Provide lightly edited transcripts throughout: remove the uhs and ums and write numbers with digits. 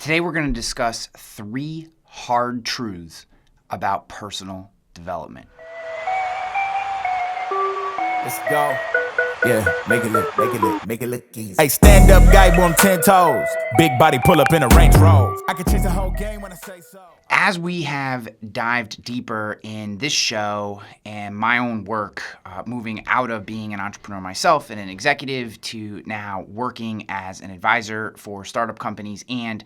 Today we're going to discuss 3 hard truths about personal development. Let's go. Yeah, make it look easy. Hey, stand up guy on 10 toes. Big body pull up in a Range Rover. I can change the whole game when I say so. As we have dived deeper in this show and my own work, moving out of being an entrepreneur myself and an executive to now working as an advisor for startup companies, and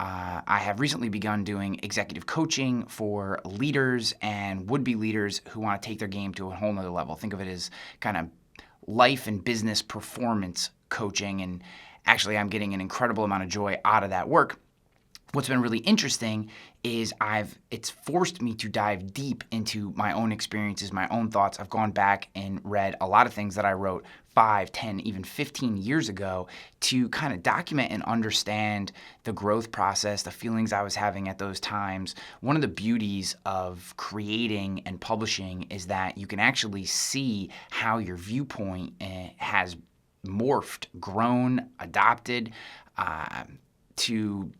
I have recently begun doing executive coaching for leaders and would-be leaders who want to take their game to a whole nother level. Think of it as kind of life and business performance coaching, and actually I'm getting an incredible amount of joy out of that work. What's been really interesting is it's forced me to dive deep into my own experiences, my own thoughts. I've gone back and read a lot of things that I wrote 5, 10, even 15 years ago to kind of document and understand the growth process, the feelings I was having at those times. One of the beauties of creating and publishing is that you can actually see how your viewpoint has morphed, grown, adopted to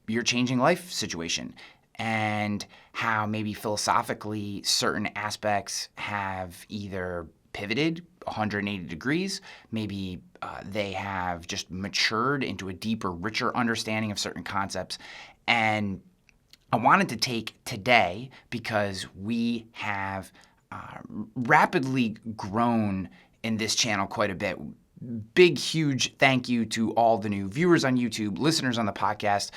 your changing life situation, and how maybe philosophically certain aspects have either pivoted 180 degrees, maybe they have just matured into a deeper, richer understanding of certain concepts. And I wanted to take today, because we have rapidly grown in this channel quite a bit. Big, huge thank you to all the new viewers on YouTube, listeners on the podcast.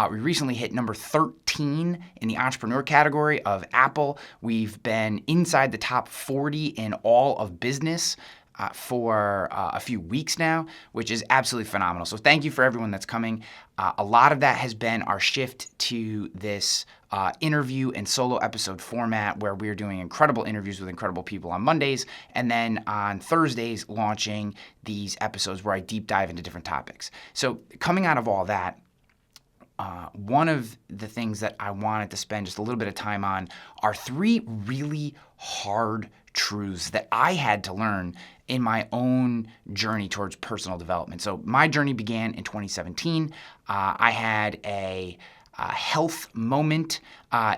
We recently hit number 13 in the entrepreneur category of Apple. We've been inside the top 40 in all of business for a few weeks now, which is absolutely phenomenal. So thank you for everyone that's coming. A lot of that has been our shift to this interview and solo episode format, where we're doing incredible interviews with incredible people on Mondays, and then on Thursdays launching these episodes where I deep dive into different topics. So coming out of all that, one of the things that I wanted to spend just a little bit of time on are 3 really hard truths that I had to learn in my own journey towards personal development. So my journey began in 2017. I had a health moment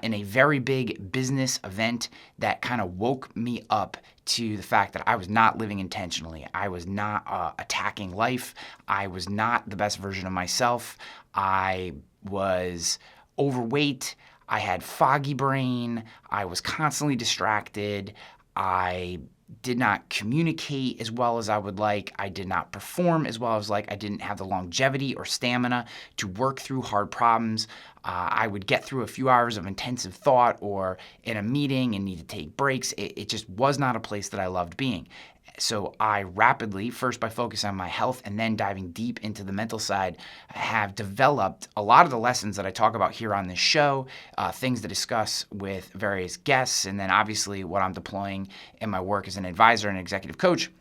in a very big business event that kind of woke me up to the fact that I was not living intentionally. I was not attacking life. I was not the best version of myself. I was overweight. I had foggy brain. I was constantly distracted. I did not communicate as well as I would like. I did not perform as well as like. I didn't have the longevity or stamina to work through hard problems. I would get through a few hours of intensive thought or in a meeting and need to take breaks. It just was not a place that I loved being. So I rapidly, first by focusing on my health and then diving deep into the mental side, have developed a lot of the lessons that I talk about here on this show, things to discuss with various guests, and then obviously what I'm deploying in my work as an advisor and executive coach.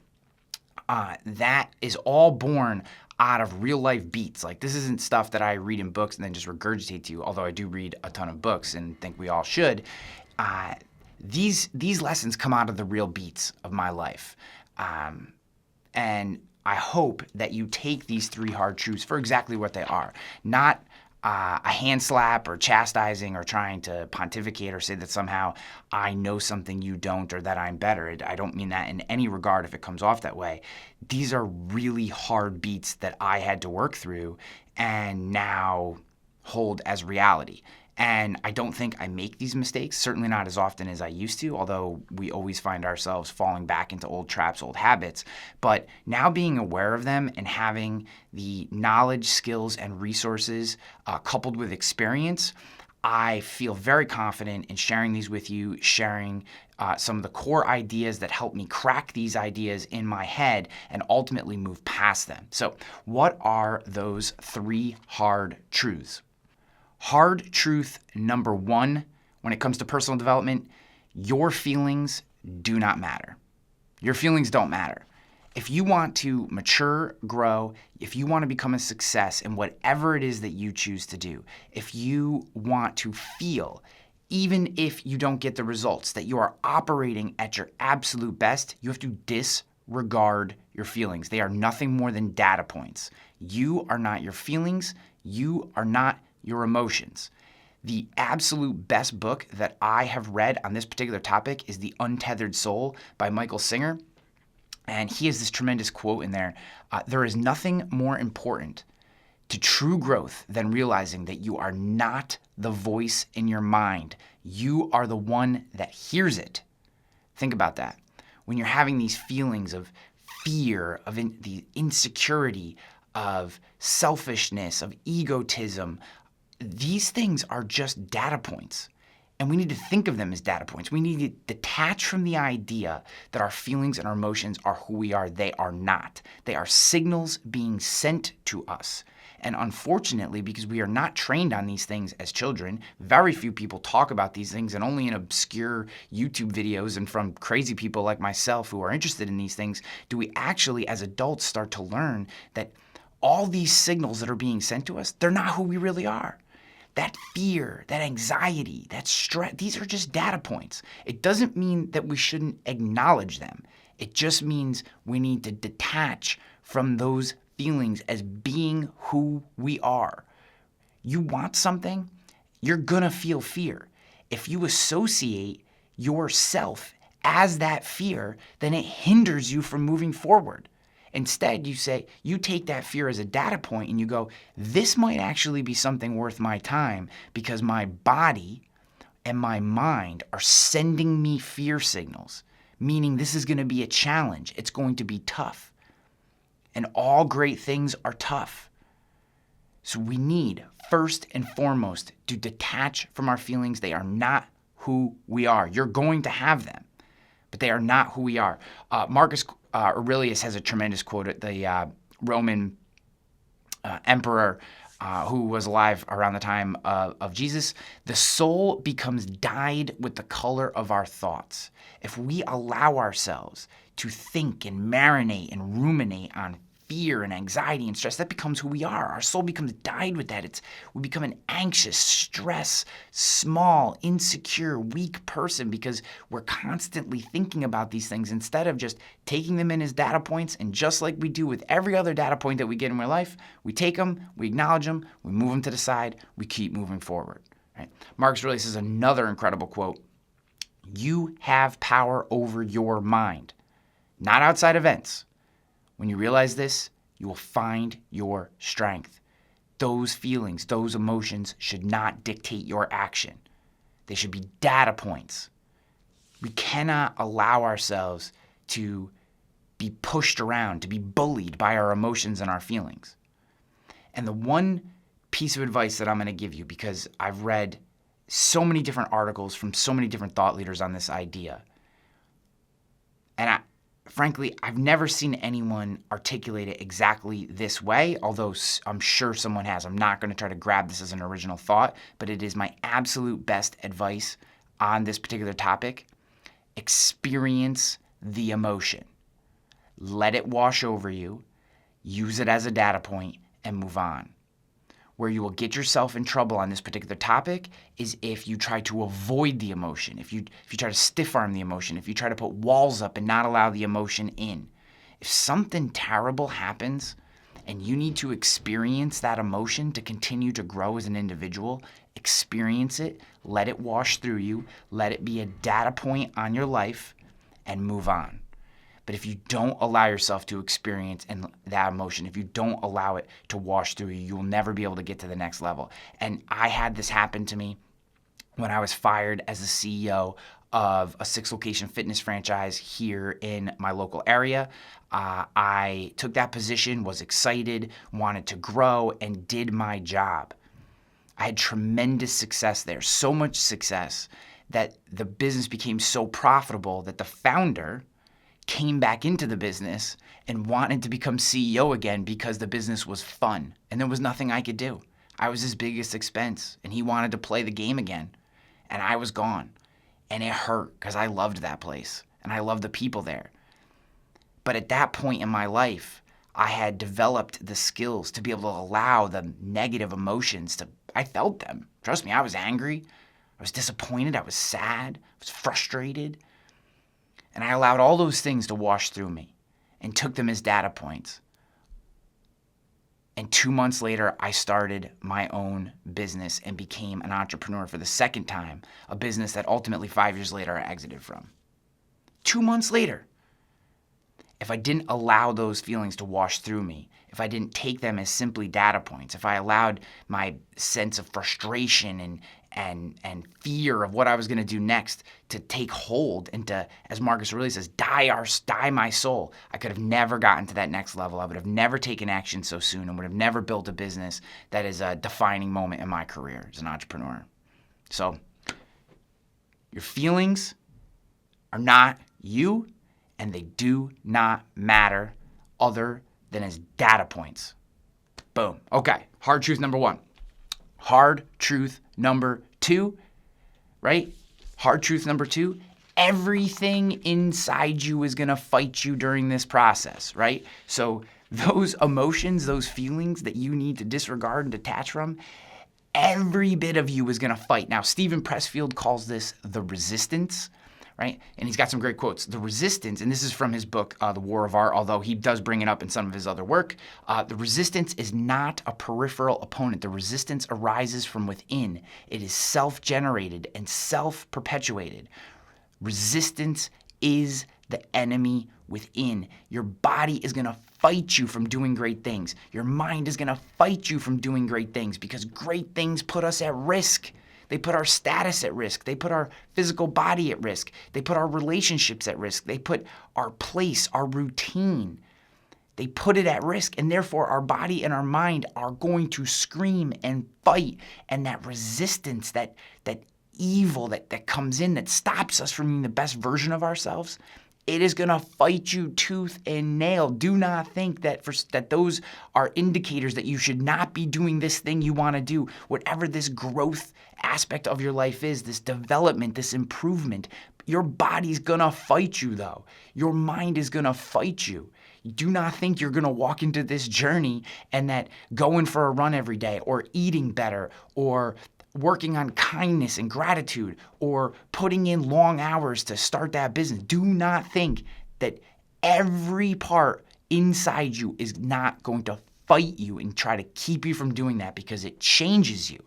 That is all born out of real life beats. Like, this isn't stuff that I read in books and then just regurgitate to you, although I do read a ton of books and think we all should. These lessons come out of the real beats of my life. And I hope that you take these 3 hard truths for exactly what they are. Not a hand slap or chastising or trying to pontificate or say that somehow I know something you don't or that I'm better. I don't mean that in any regard if it comes off that way. These are really hard beats that I had to work through and now hold as reality. And I don't think I make these mistakes, certainly not as often as I used to, although we always find ourselves falling back into old traps, old habits. But now being aware of them and having the knowledge, skills, and resources coupled with experience, I feel very confident in sharing these with you, sharing some of the core ideas that help me crack these ideas in my head and ultimately move past them. So what are those 3 hard truths? Hard truth number 1, when it comes to personal development, your feelings do not matter. Your feelings don't matter. If you want to mature, grow, if you want to become a success in whatever it is that you choose to do, if you want to feel, even if you don't get the results, that you are operating at your absolute best, you have to disregard your feelings. They are nothing more than data points. You are not your feelings. You are not your emotions. The absolute best book that I have read on this particular topic is The Untethered Soul by Michael Singer. And he has this tremendous quote in there. There is nothing more important to true growth than realizing that you are not the voice in your mind. You are the one that hears it. Think about that. When you're having these feelings of fear, of the insecurity, of selfishness, of egotism, these things are just data points. And we need to think of them as data points. We need to detach from the idea that our feelings and our emotions are who we are. They are not. They are signals being sent to us. And unfortunately, because we are not trained on these things as children, very few people talk about these things, and only in obscure YouTube videos and from crazy people like myself who are interested in these things do we actually, as adults, start to learn that all these signals that are being sent to us, they're not who we really are. That fear, that anxiety, that stress, these are just data points. It doesn't mean that we shouldn't acknowledge them. It just means we need to detach from those feelings as being who we are. You want something, you're gonna feel fear. If you associate yourself as that fear, then it hinders you from moving forward. Instead, you take that fear as a data point and you go, this might actually be something worth my time because my body and my mind are sending me fear signals, meaning this is going to be a challenge. It's going to be tough. And all great things are tough. So we need, first and foremost, to detach from our feelings. They are not who we are. You're going to have them, but they are not who we are. Marcus Aurelius has a tremendous quote, the Roman emperor who was alive around the time of Jesus. The soul becomes dyed with the color of our thoughts. If we allow ourselves to think and marinate and ruminate on fear and anxiety and stress, that becomes who we are. Our soul becomes dyed with that. We become an anxious, stressed, small, insecure, weak person because we're constantly thinking about these things instead of just taking them in as data points. And just like we do with every other data point that we get in our life, we take them, we acknowledge them, we move them to the side, we keep moving forward. Right? Marcus Aurelius has another incredible quote. You have power over your mind, not outside events. When you realize this, you will find your strength. Those feelings, those emotions should not dictate your action. They should be data points. We cannot allow ourselves to be pushed around, to be bullied by our emotions and our feelings. And the one piece of advice that I'm going to give you, because I've read so many different articles from so many different thought leaders on this idea, and frankly, I've never seen anyone articulate it exactly this way, although I'm sure someone has. I'm not going to try to grab this as an original thought, but it is my absolute best advice on this particular topic. Experience the emotion. Let it wash over you. Use it as a data point and move on. Where you will get yourself in trouble on this particular topic is if you try to avoid the emotion, if you try to stiff-arm the emotion, if you try to put walls up and not allow the emotion in. If something terrible happens and you need to experience that emotion to continue to grow as an individual, experience it, let it wash through you, let it be a data point on your life, and move on. But if you don't allow yourself to experience that emotion, if you don't allow it to wash through you, you will never be able to get to the next level. And I had this happen to me when I was fired as the CEO of a 6-location fitness franchise here in my local area. I took that position, was excited, wanted to grow, and did my job. I had tremendous success there, so much success that the business became so profitable that the founder came back into the business and wanted to become CEO again because the business was fun and there was nothing I could do. I was his biggest expense and he wanted to play the game again and I was gone. And it hurt because I loved that place and I loved the people there. But at that point in my life, I had developed the skills to be able to allow the negative emotions I felt them. Trust me, I was angry. I was disappointed. I was sad. I was frustrated. And I allowed all those things to wash through me and took them as data points. And 2 months later, I started my own business and became an entrepreneur for the second time, a business that ultimately 5 years later I exited from. 2 months later. If I didn't allow those feelings to wash through me, if I didn't take them as simply data points, if I allowed my sense of frustration and fear of what I was going to do next to take hold and to, as Marcus Aurelius says, die my soul, I could have never gotten to that next level. I would have never taken action so soon and would have never built a business that is a defining moment in my career as an entrepreneur. So your feelings are not you, and they do not matter other than as data points. Boom. Okay, hard truth number 1. Hard truth number 2, right? Hard truth number 2, everything inside you is going to fight you during this process, right? So those emotions, those feelings that you need to disregard and detach from, every bit of you is going to fight. Now, Stephen Pressfield calls this the resistance, right? And he's got some great quotes. The resistance, and this is from his book, The War of Art, although he does bring it up in some of his other work. The resistance is not a peripheral opponent. The resistance arises from within. It is self-generated and self-perpetuated. Resistance is the enemy within. Your body is going to fight you from doing great things. Your mind is going to fight you from doing great things because great things put us at risk. They put our status at risk. They put our physical body at risk. They put our relationships at risk. They put our place, our routine. They put it at risk, and therefore our body and our mind are going to scream and fight. And that resistance, that evil that comes in that stops us from being the best version of ourselves, it is going to fight you tooth and nail. Do not think that those are indicators that you should not be doing this thing you want to do. Whatever this growth aspect of your life is, this development, this improvement, your body's going to fight you though. Your mind is going to fight you. Do not think you're going to walk into this journey and that going for a run every day or eating better or working on kindness and gratitude or putting in long hours to start that business. Do not think that every part inside you is not going to fight you and try to keep you from doing that because it changes you.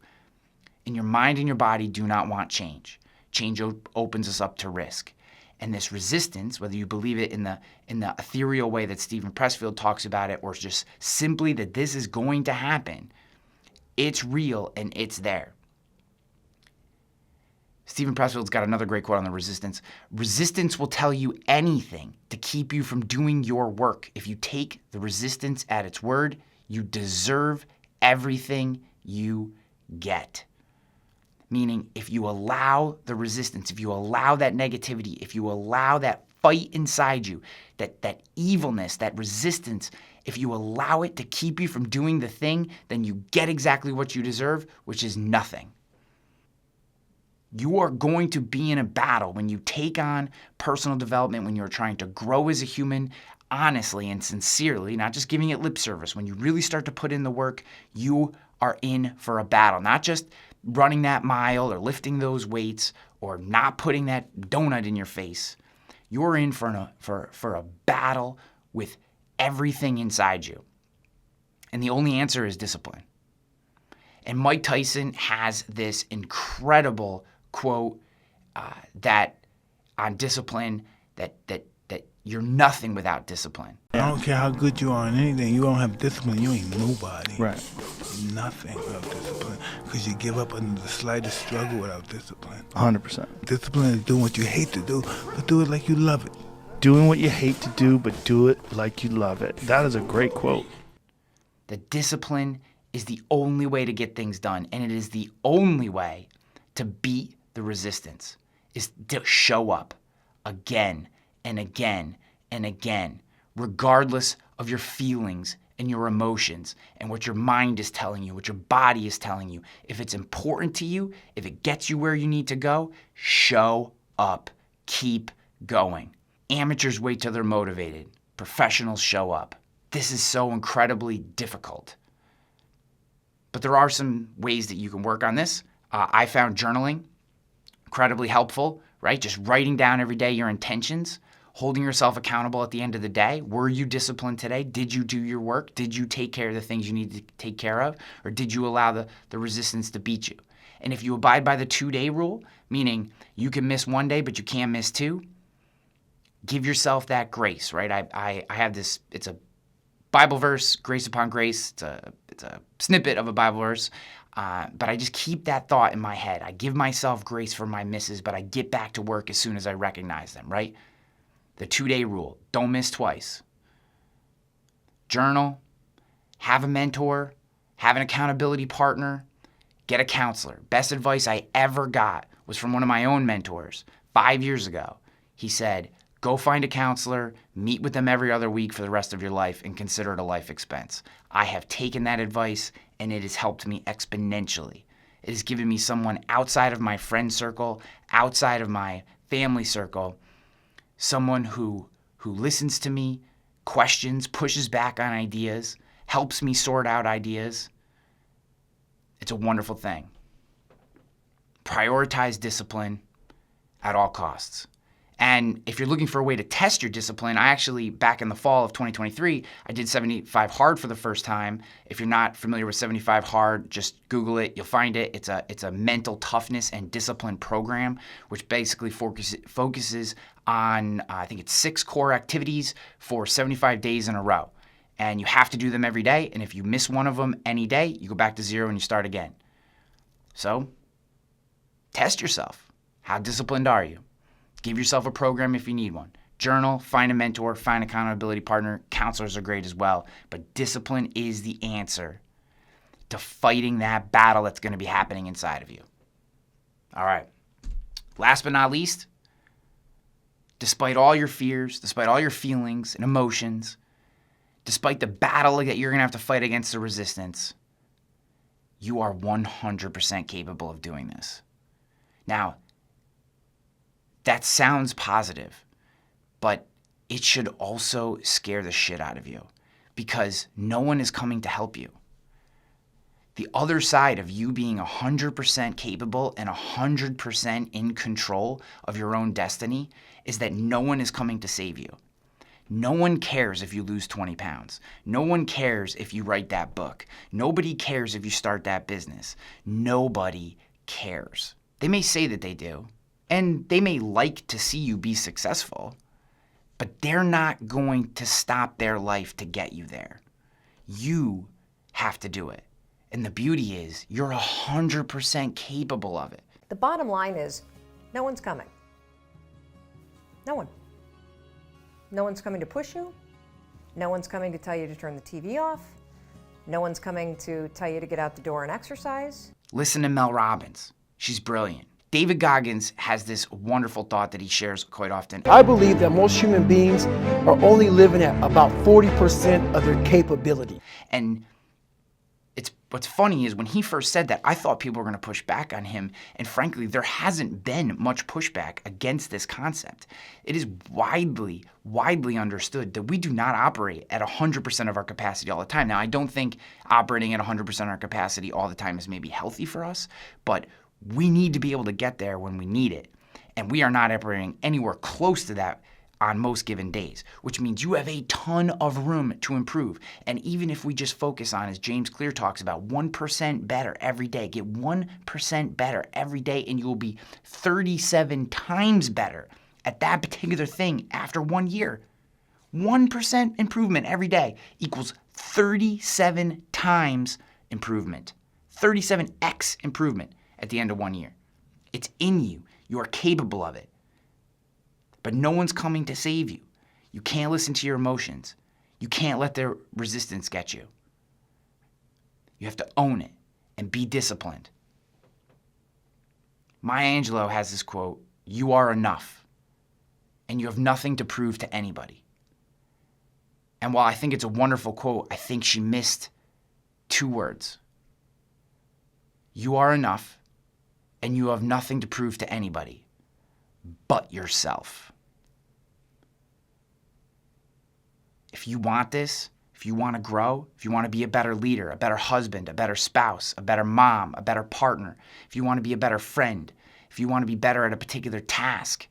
And your mind and your body do not want change. Change opens us up to risk. And this resistance, whether you believe it in the ethereal way that Stephen Pressfield talks about it or just simply that this is going to happen, it's real and it's there. Stephen Pressfield's got another great quote on the resistance. Resistance will tell you anything to keep you from doing your work. If you take the resistance at its word, you deserve everything you get. Meaning, if you allow the resistance, if you allow that negativity, if you allow that fight inside you, that evilness, that resistance, if you allow it to keep you from doing the thing, then you get exactly what you deserve, which is nothing. You are going to be in a battle when you take on personal development, when you're trying to grow as a human, honestly and sincerely, not just giving it lip service. When you really start to put in the work, you are in for a battle. Not just running that mile or lifting those weights or not putting that donut in your face. You're in for a battle with everything inside you. And the only answer is discipline. And Mike Tyson has this incredible quote that on discipline that you're nothing without discipline. I don't care how good you are in anything. You don't have discipline, you ain't nobody. Right. Nothing without discipline. Because you give up under the slightest struggle without discipline. 100%. Discipline is doing what you hate to do, but do it like you love it. Doing what you hate to do, but do it like you love it. That is a great quote. The discipline is the only way to get things done, and it is the only way to beat the resistance, is to show up again and again and again, regardless of your feelings and your emotions and what your mind is telling you, what your body is telling you. If it's important to you, if it gets you where you need to go, show up. Keep going. Amateurs wait till they're motivated. Professionals show up. This is so incredibly difficult. But there are some ways that you can work on this. I found journaling incredibly helpful, right? Just writing down every day your intentions. Holding yourself accountable at the end of the day. Were you disciplined today? Did you do your work? Did you take care of the things you need to take care of? Or did you allow the resistance to beat you? And if you abide by the 2-day rule, meaning you can miss 1 day, but you can't miss 2, give yourself that grace, right? I have this, it's a Bible verse, grace upon grace. It's a snippet of a Bible verse. But I just keep that thought in my head. I give myself grace for my misses, but I get back to work as soon as I recognize them, right? The 2-day rule, don't miss twice. Journal, have a mentor, have an accountability partner, get a counselor. Best advice I ever got was from one of my own mentors 5 years ago. He said, go find a counselor, meet with them every other week for the rest of your life, and consider it a life expense. I have taken that advice, and it has helped me exponentially. It has given me someone outside of my friend circle, outside of my family circle, someone who listens to me, questions, pushes back on ideas, helps me sort out ideas. It's a wonderful thing. Prioritize discipline at all costs. And if you're looking for a way to test your discipline, I actually, back in the fall of 2023, I did 75 Hard for the first time. If you're not familiar with 75 Hard, just Google it. You'll find it. It's a mental toughness and discipline program, which basically focuses on, I think it's 6 core activities for 75 days in a row. And you have to do them every day. And if you miss one of them any day, you go back to 0 and you start again. So test yourself. How disciplined are you? Give yourself a program if you need one. Journal, find a mentor, find an accountability partner. Counselors are great as well. But discipline is the answer to fighting that battle that's going to be happening inside of you. All right. Last but not least, despite all your fears, despite all your feelings and emotions, despite the battle that you're going to have to fight against the resistance, you are 100% capable of doing this. Now, that sounds positive, but it should also scare the shit out of you because no one is coming to help you. The other side of you being 100% capable and 100% in control of your own destiny is that no one is coming to save you. No one cares if you lose 20 pounds. No one cares if you write that book. Nobody cares if you start that business. Nobody cares. They may say that they do. And they may like to see you be successful, but they're not going to stop their life to get you there. You have to do it. And the beauty is you're 100% capable of it. The bottom line is no one's coming. No one. No one's coming to push you. No one's coming to tell you to turn the TV off. No one's coming to tell you to get out the door and exercise. Listen to Mel Robbins. She's brilliant. David Goggins has this wonderful thought that he shares quite often. I believe that most human beings are only living at about 40% of their capability. And what's funny is when he first said that, I thought people were going to push back on him. And frankly, there hasn't been much pushback against this concept. It is widely understood that we do not operate at 100% of our capacity all the time. Now, I don't think operating at 100% of our capacity all the time is maybe healthy for us, but we need to be able to get there when we need it. And we are not operating anywhere close to that on most given days, which means you have a ton of room to improve. And even if we just focus on, as James Clear talks about, 1% better every day, get 1% better every day, and you will be 37 times better at that particular thing after 1 year. 1% improvement every day equals 37 times improvement, 37x improvement at the end of 1 year. It's in you. You are capable of it. But no one's coming to save you. You can't listen to your emotions. You can't let their resistance get you. You have to own it and be disciplined. Maya Angelou has this quote, "You are enough, and you have nothing to prove to anybody." And while I think it's a wonderful quote, I think she missed 2 words. You are enough, and you have nothing to prove to anybody but yourself. If you want this, if you want to grow, if you want to be a better leader, a better husband, a better spouse, a better mom, a better partner, if you want to be a better friend, if you want to be better at a particular task,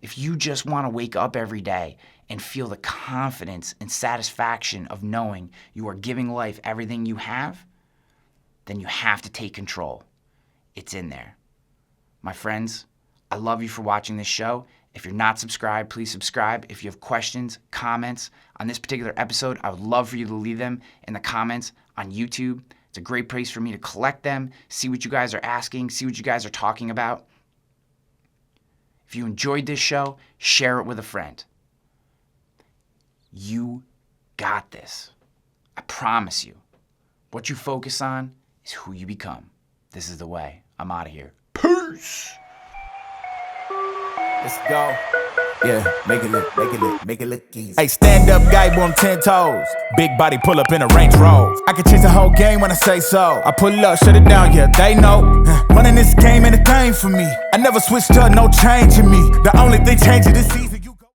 if you just want to wake up every day and feel the confidence and satisfaction of knowing you are giving life everything you have, then you have to take control. It's in there. My friends, I love you for watching this show. If you're not subscribed, please subscribe. If you have questions, comments on this particular episode, I would love for you to leave them in the comments on YouTube. It's a great place for me to collect them, see what you guys are asking, see what you guys are talking about. If you enjoyed this show, share it with a friend. You got this. I promise you. What you focus on is who you become. This is the way. I'm out of here. Peace! Let's go. Yeah, make it look easy. Hey, stand up guy on 10 toes. Big body pull up in a Range Rover. I can change the whole game when I say so. I pull up, shut it down, yeah, they know. Running this game ain't a thing for me. I never switched up, no change in me. The only thing changing this season.